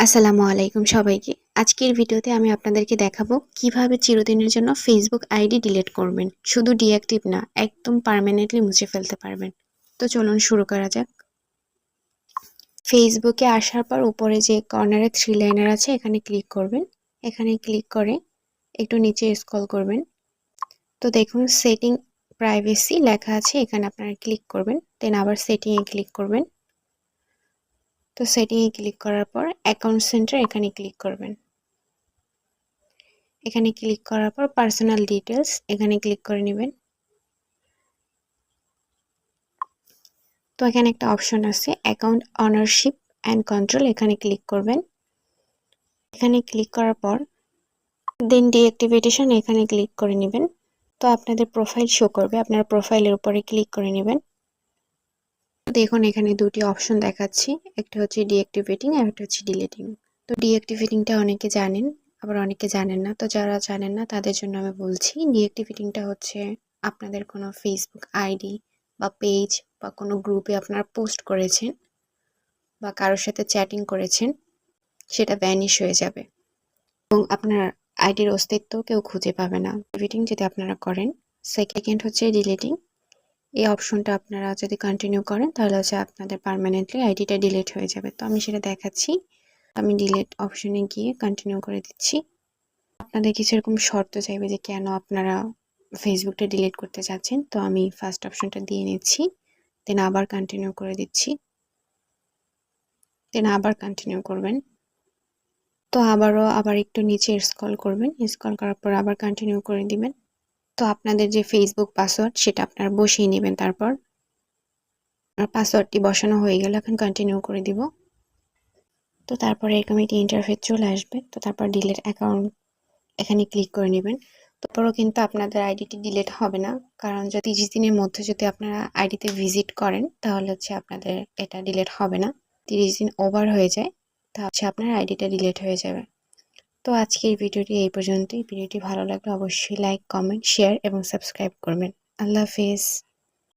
আসসালামু আলাইকুম সবাইকে। আজকের ভিডিওতে আমি আপনাদেরকে দেখাবো কিভাবে চিরদিনের জন্য ফেসবুক আইডি ডিলিট করবেন। শুধু ডিঅ্যাক্টিভ না, একদম পার্মানেন্টলি মুছে ফেলতে পারবেন। তো চলুন শুরু করা যাক। ফেসবুকে আসার পর উপরে যে কর্নারে থ্রি লাইনার আছে এখানে ক্লিক করবেন। এখানে ক্লিক করে একটু নিচে স্ক্রল করবেন। তো দেখুন সেটিং প্রাইভেসি লেখা আছে, এখানে আপনারা ক্লিক করবেন। দেন আবার সেটিংয়ে ক্লিক করবেন। তো সেটিংয়ে ক্লিক করার পর অ্যাকাউন্ট সেন্টার এখানে ক্লিক করবেন। এখানে ক্লিক করার পর পার্সোনাল ডিটেলস এখানে ক্লিক করে নেবেন। তো এখানে একটা অপশন আছে অ্যাকাউন্ট অনারশিপ অ্যান্ড কন্ট্রোল, এখানে ক্লিক করবেন। এখানে ক্লিক করার পর দেন ডিঅ্যাক্টিভেশন এখানে ক্লিক করে নেবেন। তো আপনাদের প্রোফাইল শো করবে, আপনার প্রোফাইলের উপরে ক্লিক করে নেবেন। দেখুন এখানে দুটি অপশন দেখাচ্ছি, একটা হচ্ছে ডিঅ্যাক্টিভেটিং আর একটা হচ্ছে ডিলিটিং। তো ডিঅ্যাক্টিভেটিংটা অনেকে জানেন, আবার অনেকে জানেন না। তো যারা জানেন না তাদের জন্য আমি বলছি, ডিঅ্যাক্টিভেটিংটা হচ্ছে আপনাদের কোনো ফেসবুক আইডি বা পেজ বা কোনো গ্রুপে আপনারা পোস্ট করেছেন বা কারোর সাথে চ্যাটিং করেছেন, সেটা ভ্যানিশ হয়ে যাবে এবং আপনার আইডির অস্তিত্ব কেউ খুঁজে পাবে না ডিলিটিং যদি আপনারা করেন। সেকেন্ড হচ্ছে ডিলিটিং। এই অপশনটা আপনারা যদি কন্টিনিউ করেন তাহলে হচ্ছে আপনাদের পার্মানেন্টলি আইডিটা ডিলিট হয়ে যাবে। তো আমি সেটা দেখাচ্ছি। আমি ডিলিট অপশনে গিয়ে কন্টিনিউ করে দিচ্ছি। আপনাদের কিছু এরকম শর্ত চাইবে যে কেন আপনারা ফেসবুকটা ডিলিট করতে চাচ্ছেন। তো আমি ফার্স্ট অপশনটা দিয়ে নিচ্ছি, দেন আবার কন্টিনিউ করে দিচ্ছি, দেন আবার কন্টিনিউ করবেন। তো আবার একটু নিচে স্ক্রল করবেন, স্ক্রল করার পর আবার কন্টিনিউ করে দিবেন। তো আপনাদের যে ফেসবুক পাসওয়ার্ড সেটা আপনারা বসিয়ে নেবেন। তারপর পাসওয়ার্ডটি বসানো হয়ে গেলে এখন কন্টিনিউ করে দিব। তো তারপরে এরকম একটি ইন্টারফেস চলে আসবে। তো তারপর ডিলিট অ্যাকাউন্ট এখানে ক্লিক করে নেবেন। তারপরেও কিন্তু আপনাদের আইডিটি ডিলিট হবে না, কারণ যদি 30 দিনের মধ্যে যদি আপনারা আইডিতে ভিজিট করেন তাহলে হচ্ছে আপনাদের এটা ডিলিট হবে না। 30 দিন ওভার হয়ে যায় তা হচ্ছে আপনার আইডিটা ডিলিট হয়ে যাবে। তো আজকের ভিডিওটি এই পর্যন্তই। ভিডিওটি ভালো লাগলে অবশ্যই লাইক, কমেন্ট, শেয়ার এবং সাবস্ক্রাইব করবেন। আল্লাহ হাফেজ।